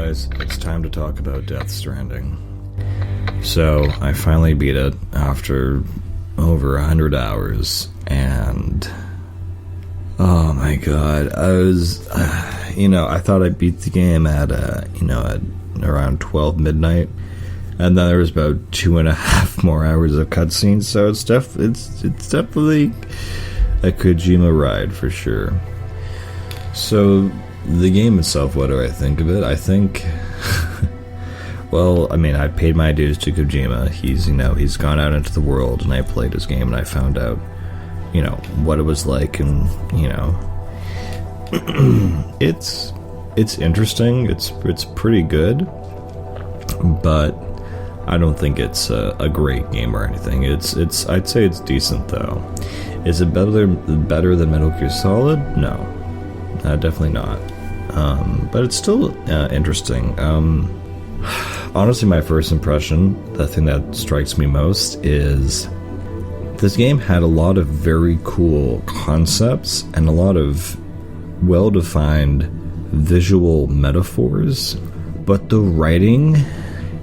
guys, it's time to talk about Death Stranding. So, I finally beat it after over 100 hours, and oh my god, I thought I beat the game at around 12 midnight, and then there was about 2.5 more hours of cutscenes, so it's definitely a Kojima ride for sure. So, the game itself, what do I think of it? I think, well, I paid my dues to Kojima. He's gone out into the world, and I played his game, and I found out, what it was like, and, it's interesting, it's pretty good, but I don't think it's a great game or anything. I'd say it's decent, though. Is it better than Metal Gear Solid? No, definitely not. But it's still interesting. Honestly, my first impression, the thing that strikes me most, is this game had a lot of very cool concepts and a lot of well-defined visual metaphors, but the writing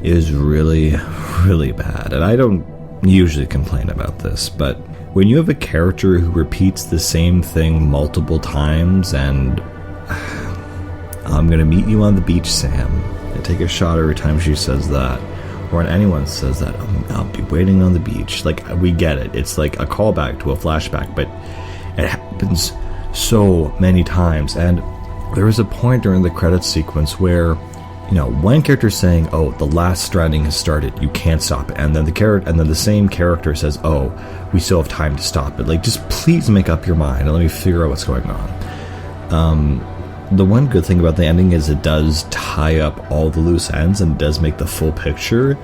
is really, really bad. And I don't usually complain about this, but when you have a character who repeats the same thing multiple times and I'm gonna meet you on the beach, Sam, and take a shot every time she says that, or when anyone says that, I'll be waiting on the beach. Like, we get it. It's like a callback to a flashback, but it happens so many times. And there was a point during the credits sequence where, one character's saying, "Oh, the last Stranding has started. You can't stop it," and then the same character says, "Oh, we still have time to stop it." Like, just please make up your mind and let me figure out what's going on. The one good thing about the ending is it does tie up all the loose ends and does make the full picture,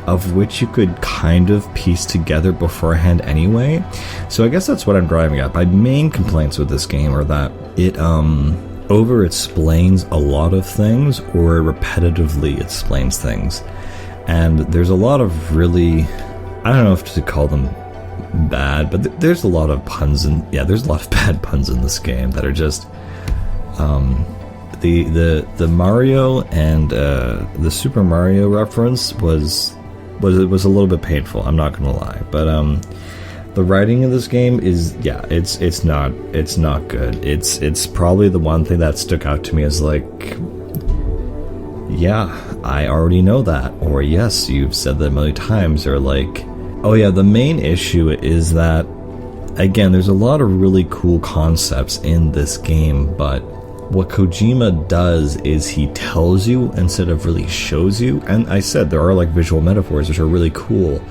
of which you could kind of piece together beforehand anyway. So I guess that's what I'm driving at. My main complaints with this game are that it over-explains a lot of things, or repetitively explains things. And there's a lot of really, I don't know if to call them bad, but there's a lot of puns, there's a lot of bad puns in this game that are just... The Mario and the Super Mario reference was a little bit painful, I'm not gonna lie, but the writing of this game is it's not good. It's probably the one thing that stuck out to me as like, yeah, I already know that, or yes, you've said that a million times, or like, oh yeah, the main issue is that, again, there's a lot of really cool concepts in this game, but what Kojima does is he tells you instead of really shows you. And I said there are like visual metaphors which are really cool,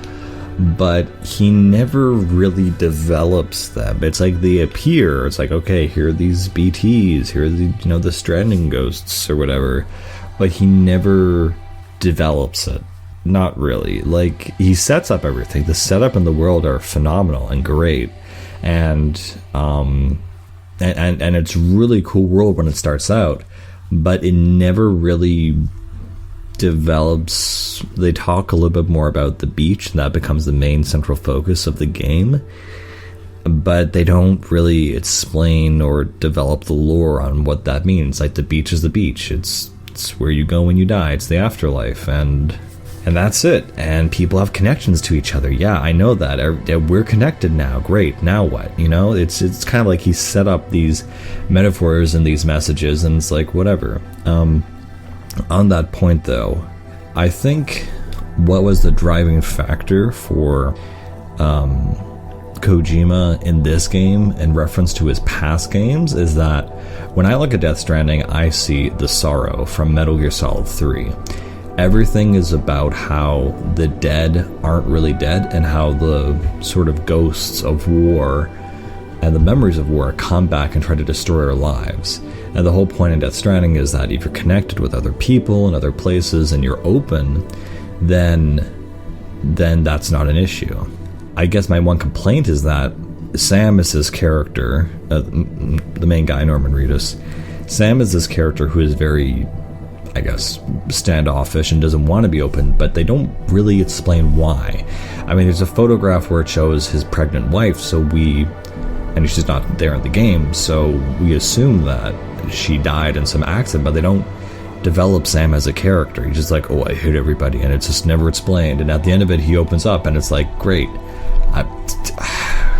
but he never really develops them. It's like they appear. It's like, okay, here are these BTs, here are the the Stranding ghosts or whatever, but he never develops it. Not really. Like, he sets up everything. The setup and the world are phenomenal and great, and it's really cool world when it starts out, but it never really develops. They talk a little bit more about the beach, and that becomes the main central focus of the game, but they don't really explain or develop the lore on what that means. Like, the beach is the beach. It's where you go when you die. It's the afterlife, and that's it. And people have connections to each other. Yeah, I know that. We're connected now. Great. Now what? It's kind of like he set up these metaphors and these messages, and it's like, whatever. On that point, though, I think what was the driving factor for Kojima in this game, in reference to his past games, is that when I look at Death Stranding, I see the sorrow from Metal Gear Solid 3. Everything is about how the dead aren't really dead, and how the sort of ghosts of war and the memories of war come back and try to destroy our lives. And the whole point in Death Stranding is that if you're connected with other people and other places and you're open, then that's not an issue. I guess my one complaint is that Sam is his character, the main guy, Norman Reedus. Sam is this character who is very, I guess, standoffish and doesn't want to be open, but they don't really explain why. I mean, there's a photograph where it shows his pregnant wife, and she's not there in the game, so we assume that she died in some accident, but they don't develop Sam as a character. He's just like, oh, I hate everybody, and it's just never explained. And at the end of it, he opens up, and it's like, great.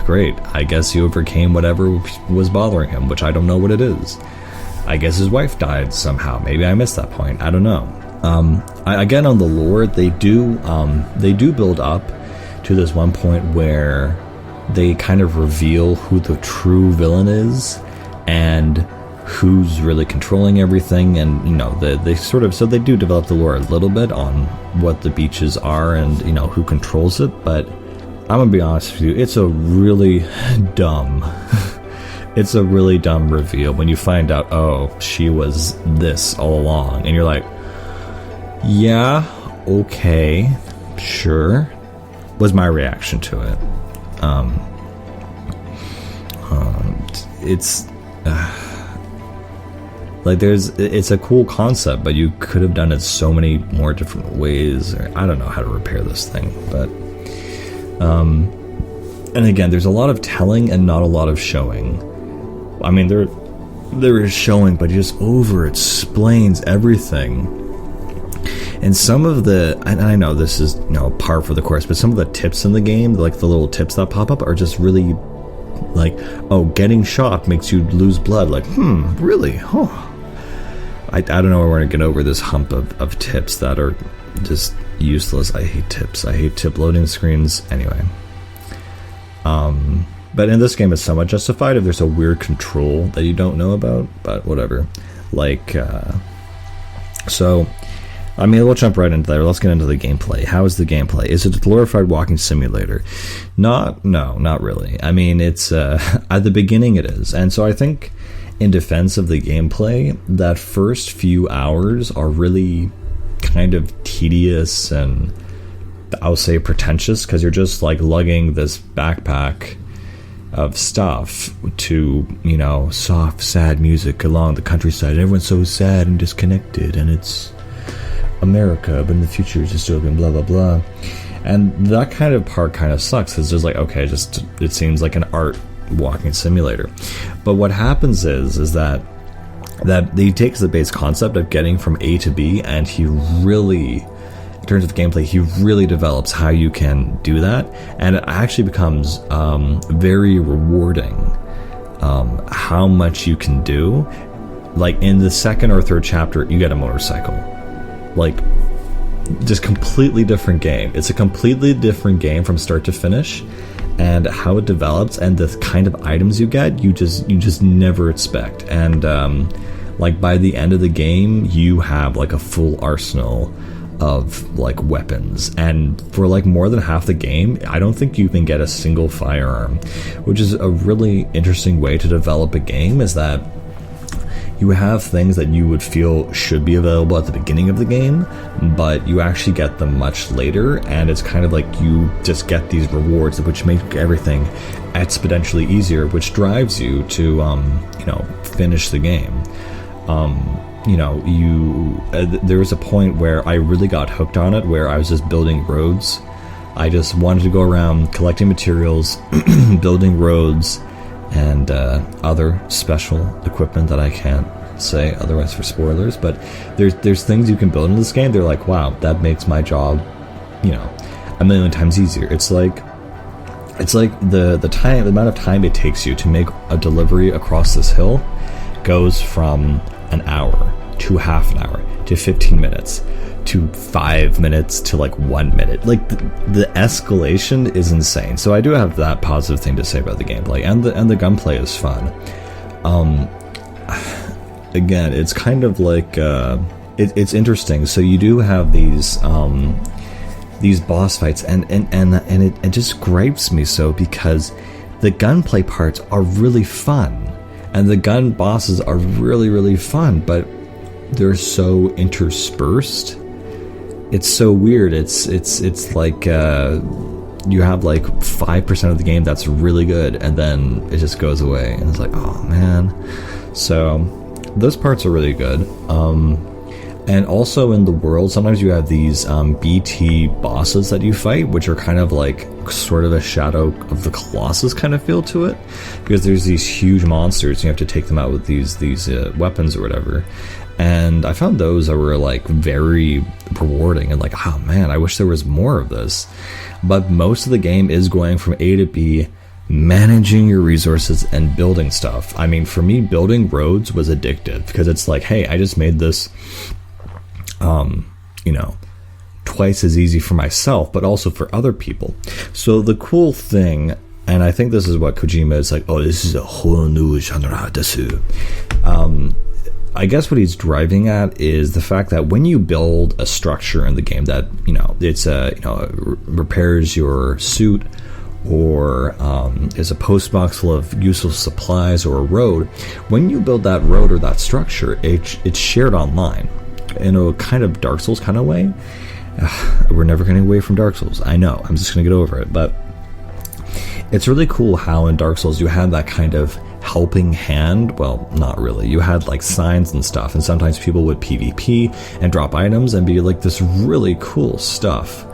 Great. I guess he overcame whatever was bothering him, which I don't know what it is. I guess his wife died somehow. Maybe I missed that point. I don't know. Again, on the lore, they do build up to this one point where they kind of reveal who the true villain is and who's really controlling everything. And they sort of, so they do develop the lore a little bit on what the beaches are and who controls it. But I'm gonna be honest with you, it's a really dumb reveal when you find out, oh, she was this all along, and you're like, yeah, okay, sure, was my reaction to it. It's like it's a cool concept, but you could have done it so many more different ways. Or I don't know how to repair this thing, but and again, there's a lot of telling and not a lot of showing. I mean, there is showing, but he just over explains everything. And some of the, and I know this is par for the course, but some of the tips in the game, like the little tips that pop up, are just really like, oh, getting shot makes you lose blood. Like, really? Oh, I don't know. We're gonna get over this hump of tips that are just useless. I hate tips. I hate tip loading screens. Anyway, but in this game, it's somewhat justified if there's a weird control that you don't know about. But whatever. Like, so. I mean, we'll jump right into there. Let's get into the gameplay. How is the gameplay? Is it a glorified walking simulator? No, not really. I mean, it's at the beginning it is. And so I think in defense of the gameplay, that first few hours are really kind of tedious and I'll say pretentious, because you're just like lugging this backpack of stuff to, soft, sad music along the countryside. Everyone's so sad and disconnected, and it's America, but in the future it's dystopian, blah blah blah. And that kind of part kind of sucks. It's just like, okay, it seems like an art walking simulator. But what happens is that he takes the base concept of getting from A to B, and he really, in terms of gameplay, he really develops how you can do that, and it actually becomes very rewarding how much you can do. Like in the second or third chapter, you get a motorcycle. Like, just completely different game. It's a completely different game from start to finish, and how it develops and the kind of items you get, you just never expect. And like by the end of the game, you have like a full arsenal of like weapons, and for like more than half the game, I don't think you even get a single firearm, which is a really interesting way to develop a game. Is that you have things that you would feel should be available at the beginning of the game, but you actually get them much later, and it's kind of like you just get these rewards which make everything exponentially easier, which drives you to finish the game. There was a point where I really got hooked on it, where I was just building roads. I just wanted to go around collecting materials, building roads, and other special equipment that I can't say otherwise for spoilers. But there's things you can build in this game. They're like, wow, that makes my job, a million times easier. It's like the amount of time it takes you to make a delivery across this hill goes from an hour to half an hour to 15 minutes to 5 minutes to like 1 minute. Like the escalation is insane. So I do have that positive thing to say about the gameplay, and the gunplay is fun. Again, it's kind of like it's interesting. So you do have these boss fights, and it just gripes me so, because the gunplay parts are really fun, and the gun bosses are really, really fun, but they're so interspersed. It's so weird. It's like you have like 5% of the game that's really good, and then it just goes away, and it's like, oh man. So those parts are really good. And also in the world, sometimes you have these BT bosses that you fight, which are kind of like sort of a Shadow of the Colossus kind of feel to it, because there's these huge monsters and you have to take them out with these weapons or whatever. And I found those that were like very rewarding and like, oh man, I wish there was more of this. But most of the game is going from A to B, managing your resources and building stuff. I mean, for me, building roads was addictive because it's like, hey, I just made this twice as easy for myself, but also for other people. So the cool thing, and I think this is what Kojima is like, oh, this is a whole new genre desu. I guess what he's driving at is the fact that when you build a structure in the game that, it's repairs your suit, or is a post box full of useful supplies, or a road, when you build that road or that structure, it's shared online in a kind of Dark Souls kind of way. We're never getting away from Dark Souls, I know, I'm just gonna get over it, but it's really cool how in Dark Souls you had that kind of helping hand. Well, not really, you had like signs and stuff, and sometimes people would PvP and drop items and be like this really cool stuff.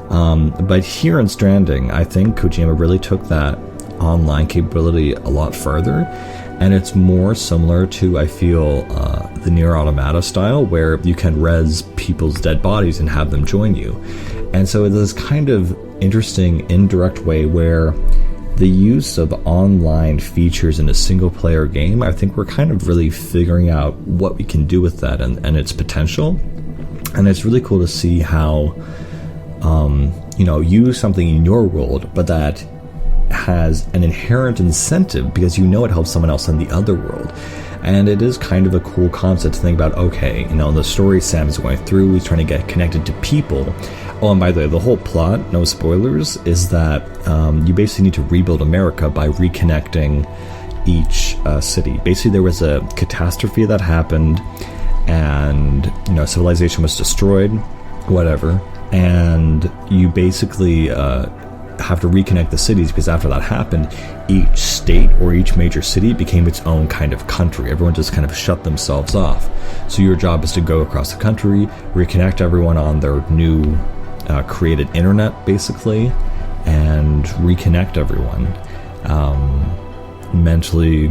But here in Stranding, I think Kojima really took that online capability a lot further, and it's more similar to, I feel, the Nier Automata style, where you can res people's dead bodies and have them join you. And so it's this kind of interesting indirect way where the use of online features in a single player game, I think we're kind of really figuring out what we can do with that and its potential. And it's really cool to see how use something in your world, but that has an inherent incentive because it helps someone else in the other world. And it is kind of a cool concept to think about. Okay, the story Sam is going through, he's trying to get connected to people. Oh, and by the way, the whole plot, no spoilers, is that you basically need to rebuild America by reconnecting each city. Basically, there was a catastrophe that happened, and civilization was destroyed, whatever, and you basically have to reconnect the cities, because after that happened, each state or each major city became its own kind of country. Everyone just kind of shut themselves off. So your job is to go across the country, reconnect everyone on their new created internet, basically, and reconnect everyone mentally,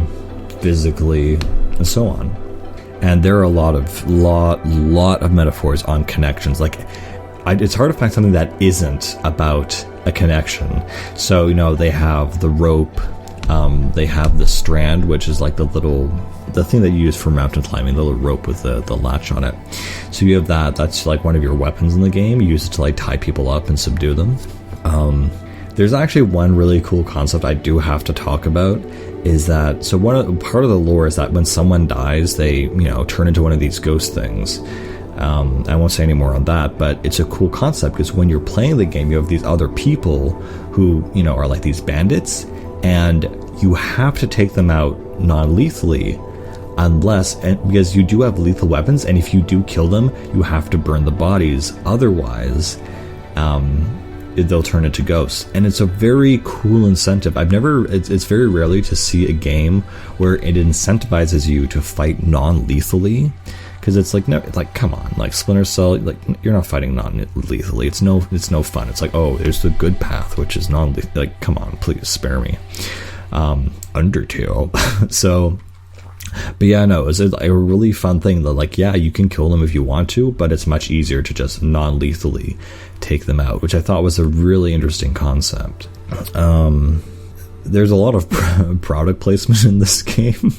physically, and so on. And there are a lot of metaphors on connections. Like, it's hard to find something that isn't about a connection. So, they have the rope, they have the strand, which is like the thing that you use for mountain climbing, the little rope with the latch on it. So you have that's like one of your weapons in the game. You use it to like tie people up and subdue them. There's actually one really cool concept I do have to talk about, is that, part of the lore is that when someone dies, they, turn into one of these ghost things. I won't say any more on that, but it's a cool concept because when you're playing the game, you have these other people who, are like these bandits, and you have to take them out non-lethally, because you do have lethal weapons, and if you do kill them, you have to burn the bodies. Otherwise, they'll turn into ghosts. And it's a very cool incentive. It's very rarely to see a game where it incentivizes you to fight non-lethally. Because it's like, no, like, come on, like Splinter Cell, like, you're not fighting non-lethally. It's no fun. It's like, oh, there's the good path, which is non-lethal. Like, come on, please spare me. Undertale. So, but yeah, no, it's a really fun thing that, like, yeah, you can kill them if you want to, but it's much easier to just non-lethally take them out, which I thought was a really interesting concept. There's a lot of product placement in this game.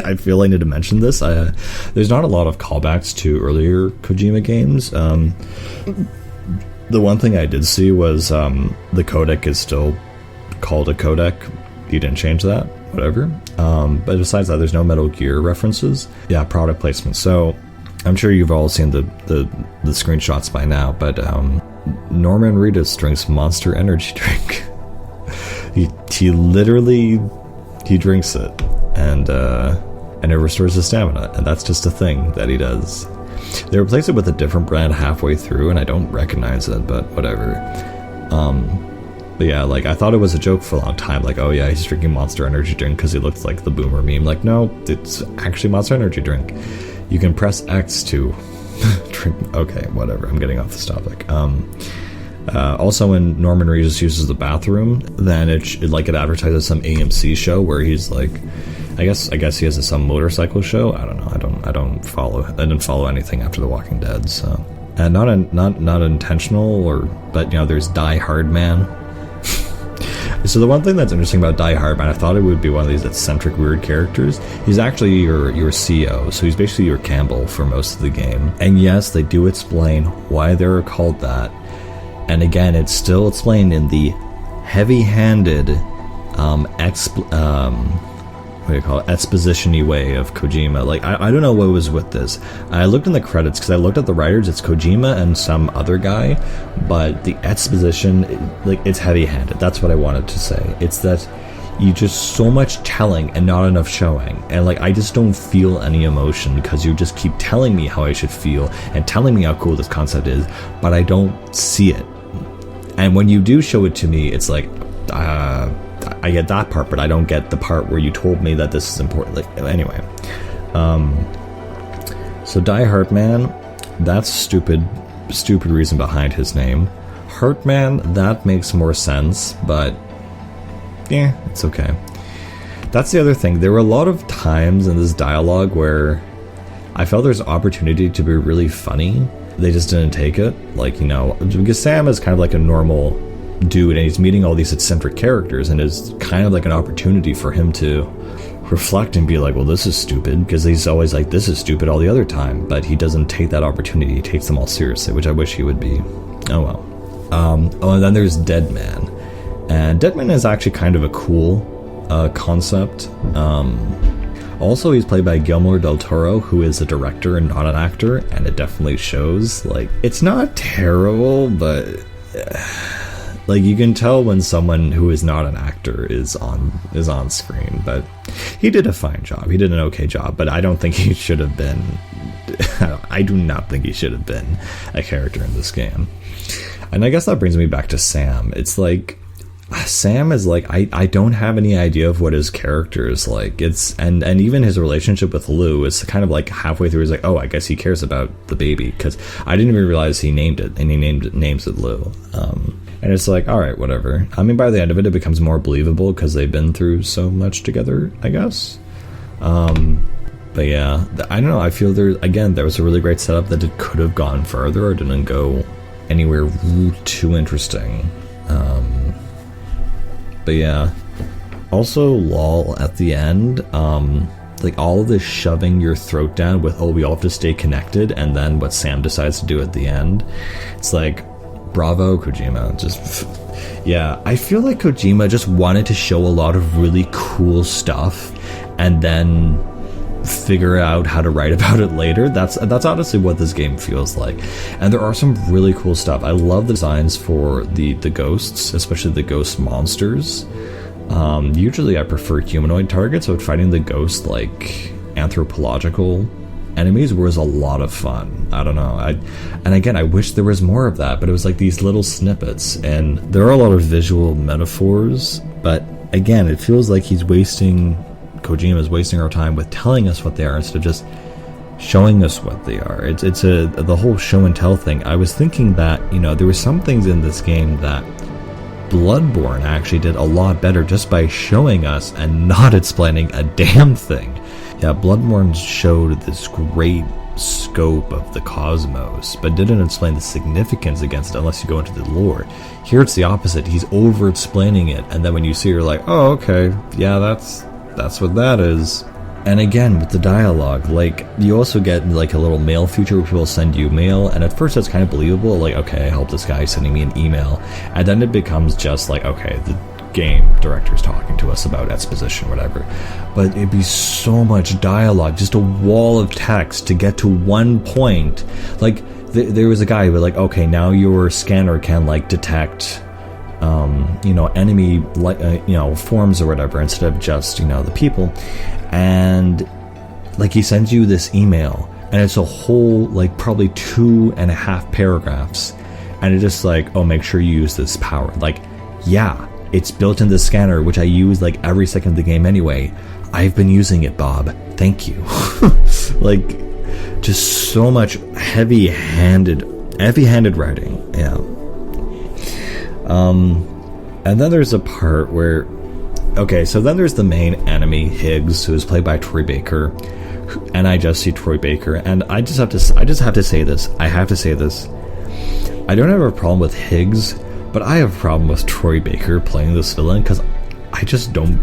I feel I need to mention this. There's not a lot of callbacks to earlier Kojima games. The one thing I did see was the codec is still called a codec. He didn't change that, whatever. But besides that, there's no Metal Gear references. Yeah, product placement. So I'm sure you've all seen the screenshots by now, but Norman Reedus drinks Monster Energy drink. he literally drinks it. And it restores his stamina, and that's just a thing that he does. They replaced it with a different brand halfway through, and I don't recognize it, but whatever. But yeah, like, I thought it was a joke for a long time, like, oh yeah, he's drinking Monster Energy drink because he looks like the Boomer meme. Like, no, it's actually Monster Energy drink. You can press X to drink. Okay, whatever. I'm getting off this topic. Also, when Norman Reedus uses the bathroom, then it advertises some AMC show where he's like, I guess he has some motorcycle show. I don't know. I didn't follow anything after The Walking Dead. So, and not intentional, but there's Die Hard Man. So the one thing that's interesting about Die Hard Man, I thought it would be one of these eccentric, weird characters. He's actually your CO, so he's basically your Campbell for most of the game. And yes, they do explain why they're called that. And again, it's still explained in the heavy-handed, exposition-y way of Kojima. Like, I don't know what was with this. I looked in the credits, because I looked at the writers, it's Kojima and some other guy, but the exposition, it's heavy-handed. That's what I wanted to say. It's that you just so much telling and not enough showing. And, I just don't feel any emotion, because you just keep telling me how I should feel and telling me how cool this concept is, but I don't see it. And when you do show it to me, it's like, I get that part, but I don't get the part where you told me that this is important. Anyway. So Die Hard Man, that's stupid reason behind his name. Heartman, that makes more sense, but yeah, it's okay. That's the other thing. There were a lot of times in this dialogue where I felt there's opportunity to be really funny. They just didn't take it. Because Sam is kind of like a normal dude, and he's meeting all these eccentric characters, and it's kind of like an opportunity for him to reflect and be like, well, this is stupid, because he's always like, this is stupid all the other time, but he doesn't take that opportunity. He takes them all seriously, which I wish he would be. Oh well. And then there's Deadman, and Deadman is actually kind of a cool concept. Also, he's played by Guillermo del Toro, who is a director and not an actor, and it definitely shows. It's not terrible, but you can tell when someone who is not an actor is on screen. But he did a fine job. He did an okay job, but I don't think he should have been. I do not think he should have been a character in this game. And I guess that brings me back to Sam. It's like, Sam is I don't have any idea of what his character is like. And even his relationship with Lou is kind of halfway through, he's like, oh, I guess he cares about the baby, because I didn't even realize he named it, and he names it Lou. And it's like, all right, whatever. I mean, by the end of it becomes more believable because they've been through so much together, I guess. But yeah, I don't know. I feel there was a really great setup that it could have gone further or didn't go anywhere too interesting. But yeah, also lol at the end, all of this shoving your throat down with, oh, we all have to stay connected, and then what Sam decides to do at the end, it's like, bravo, Kojima. Yeah, I feel like Kojima just wanted to show a lot of really cool stuff and then figure out how to write about it later. That's honestly what this game feels like. And there are some really cool stuff. I love the designs for the ghosts, especially the ghost monsters. Usually I prefer humanoid targets, but fighting the ghost anthropological enemies was a lot of fun. I don't know. And again, I wish there was more of that, but it was these little snippets, and there are a lot of visual metaphors, but again, it feels like Kojima is wasting our time with telling us what they are instead of just showing us what they are. It's the whole show and tell thing. I was thinking that, there were some things in this game that Bloodborne actually did a lot better just by showing us and not explaining a damn thing. Yeah, Bloodborne showed this great scope of the cosmos, but didn't explain the significance against it unless you go into the lore. Here it's the opposite. He's over-explaining it, and then when you see it, you're like, oh, okay, yeah, that's what that is. And again, with the dialogue, you also get a little mail feature where people send you mail, and at first that's kind of believable, okay, I help this guy sending me an email, and then it becomes just okay, the game director's talking to us about exposition, whatever. But it'd be so much dialogue, just a wall of text to get to one point. There was a guy who was okay, now your scanner can detect enemy forms or whatever instead of just the people, and he sends you this email, and it's a whole probably 2.5 paragraphs, and it's just oh, make sure you use this power. Yeah, it's built in the scanner, which I use every second of the game anyway. I've been using it, Bob. Thank you. just so much heavy-handed writing. Yeah. And then there's a part where, okay, so then there's the main enemy, Higgs, who is played by Troy Baker, and I just see Troy Baker, and I just have to say this. I have to say this. I don't have a problem with Higgs, but I have a problem with Troy Baker playing this villain, because I just don't,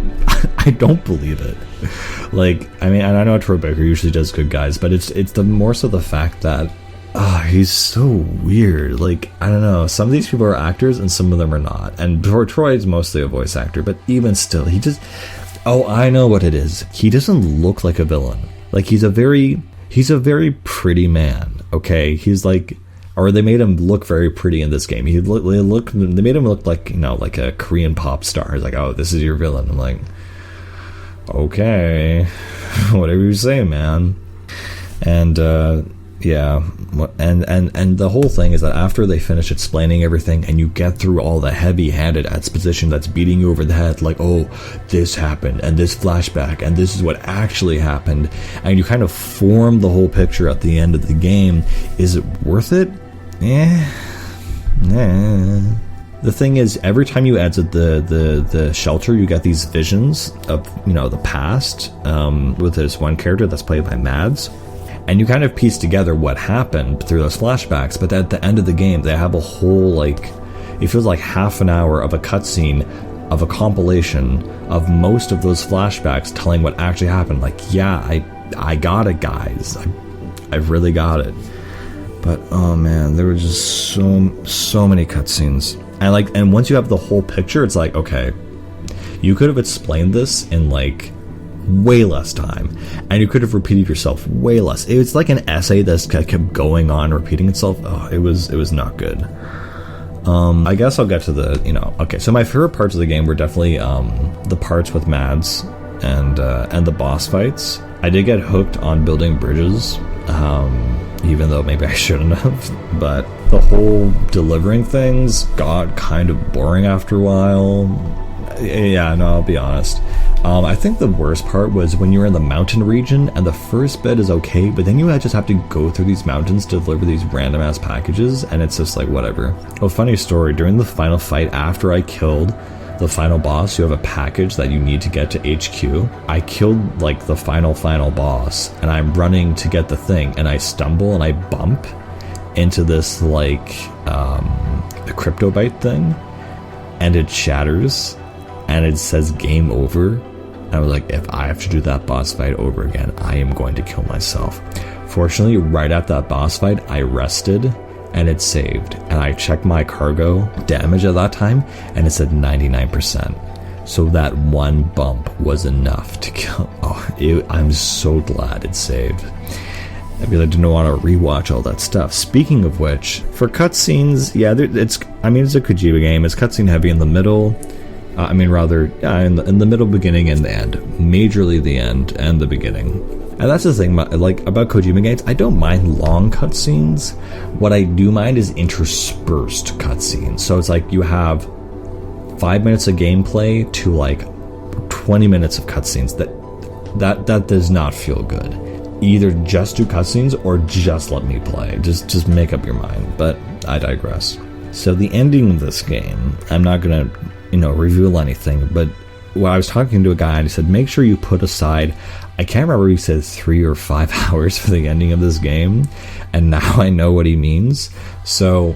I don't believe it. Like, I mean, and I know Troy Baker usually does good guys, but it's the more so the fact that he's so weird. Like, I don't know, some of these people are actors and some of them are not, and Troy is mostly a voice actor, but even still, he just, I know what it is. He doesn't look like a villain. Like, he's a very pretty man, okay? He's like, or they made him look very pretty in this game. They made him look like, you know, like a Korean pop star. He's like, oh, this is your villain. I'm like, okay, whatever you say, man. And yeah, and the whole thing is that after they finish explaining everything and you get through all the heavy-handed exposition that's beating you over the head, like, oh, this happened and this flashback and this is what actually happened, and you kind of form the whole picture at the end of the game, is it worth it? The thing is, every time you exit the shelter, you get these visions of, you know, the past, with this one character that's played by Mads. And you kind of piece together what happened through those flashbacks, but at the end of the game, they have a whole, like, it feels like half an hour of a cutscene of a compilation of most of those flashbacks telling what actually happened. Like, yeah, I got it, guys. I've really got it. But, oh man, there were just so many cutscenes. And once you have the whole picture, it's like, okay, you could have explained this in, like, way less time, and you could have repeated yourself way less. It's like an essay that kept going on, repeating itself. Oh, it was not good. I guess I'll get to the, you know, okay, so my favorite parts of the game were definitely the parts with Mads and the boss fights. I did get hooked on building bridges, even though maybe I shouldn't have, but the whole delivering things got kind of boring after a while. Yeah, no, I'll be honest. I think the worst part was when you're in the mountain region, and the first bit is okay, but then you just have to go through these mountains to deliver these random ass packages, and it's just like, whatever. Oh, funny story, during the final fight, after I killed the final boss, you have a package that you need to get to HQ. I killed, like, the final boss, and I'm running to get the thing, and I stumble and I bump into this, like, a cryptobite thing, and it shatters, and it says game over. I was like, if I have to do that boss fight over again, I am going to kill myself. Fortunately, right at that boss fight, I rested and it saved. And I checked my cargo damage at that time and it said 99%. So that one bump was enough to kill. I'm so glad it saved. I really didn't want to rewatch all that stuff. Speaking of which, for cutscenes, yeah, it's a Kojima game. It's cutscene heavy in the middle. In the middle, beginning, and the end. Majorly the end and the beginning. And that's the thing, like, about Kojima games. I don't mind long cutscenes. What I do mind is interspersed cutscenes. So it's like you have 5 minutes of gameplay to, like, 20 minutes of cutscenes. That does not feel good. Either just do cutscenes or just let me play. Just make up your mind. But I digress. So the ending of this game, I'm not gonna, reveal anything, but when I was talking to a guy and he said, make sure you put aside, I can't remember, he said 3 or 5 hours for the ending of this game, and now I know what he means. So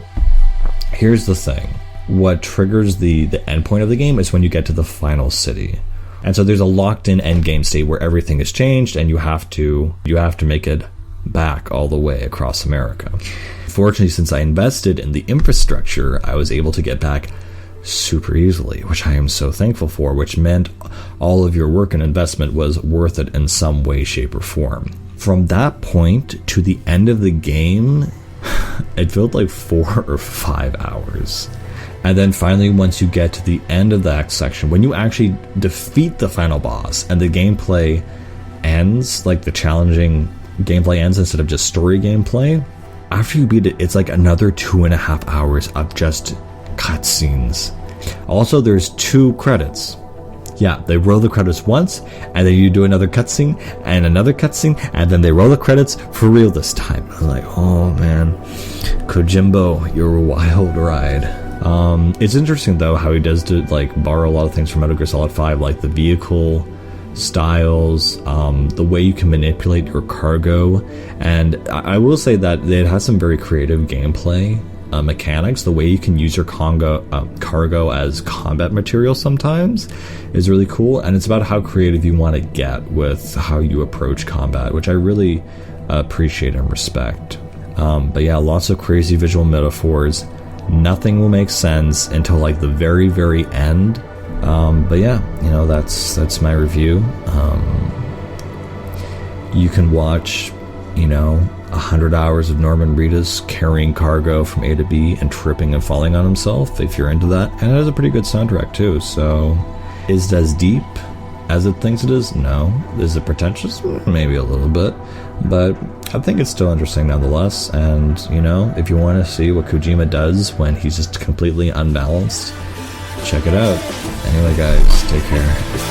here's the thing. What triggers the end point of the game is when you get to the final city. And so there's a locked-in endgame state where everything is changed and you have to make it back all the way across America. Fortunately, since I invested in the infrastructure, I was able to get back super easily, which I am so thankful for, which meant all of your work and investment was worth it in some way, shape, or form. From that point to the end of the game, it felt like 4 or 5 hours. And then finally, once you get to the end of that section, when you actually defeat the final boss and the gameplay ends, like the challenging gameplay ends instead of just story gameplay, after you beat it, it's like another 2.5 hours of just cutscenes. Also, there's 2 credits. Yeah, they roll the credits once, and then you do another cutscene, and another cutscene, and then they roll the credits for real this time. I was like, oh man, Kojimbo, you're a wild ride. It's interesting though how he does like borrow a lot of things from Metal Gear Solid 5, like the vehicle styles, the way you can manipulate your cargo, and I will say that it has some very creative gameplay mechanics. The way you can use your cargo as combat material sometimes is really cool, and it's about how creative you want to get with how you approach combat, which I really appreciate and respect. But yeah, lots of crazy visual metaphors. Nothing will make sense until like the very, very end. But yeah, you know, that's my review. You can watch, you know, 100 hours of Norman Reedus carrying cargo from A to B and tripping and falling on himself if you're into that. And it has a pretty good soundtrack too, so is it as deep as it thinks it is? No. Is it pretentious? Maybe a little bit, but I think it's still interesting nonetheless. And, you know, if you want to see what Kojima does when he's just completely unbalanced, check it out. Anyway guys, take care.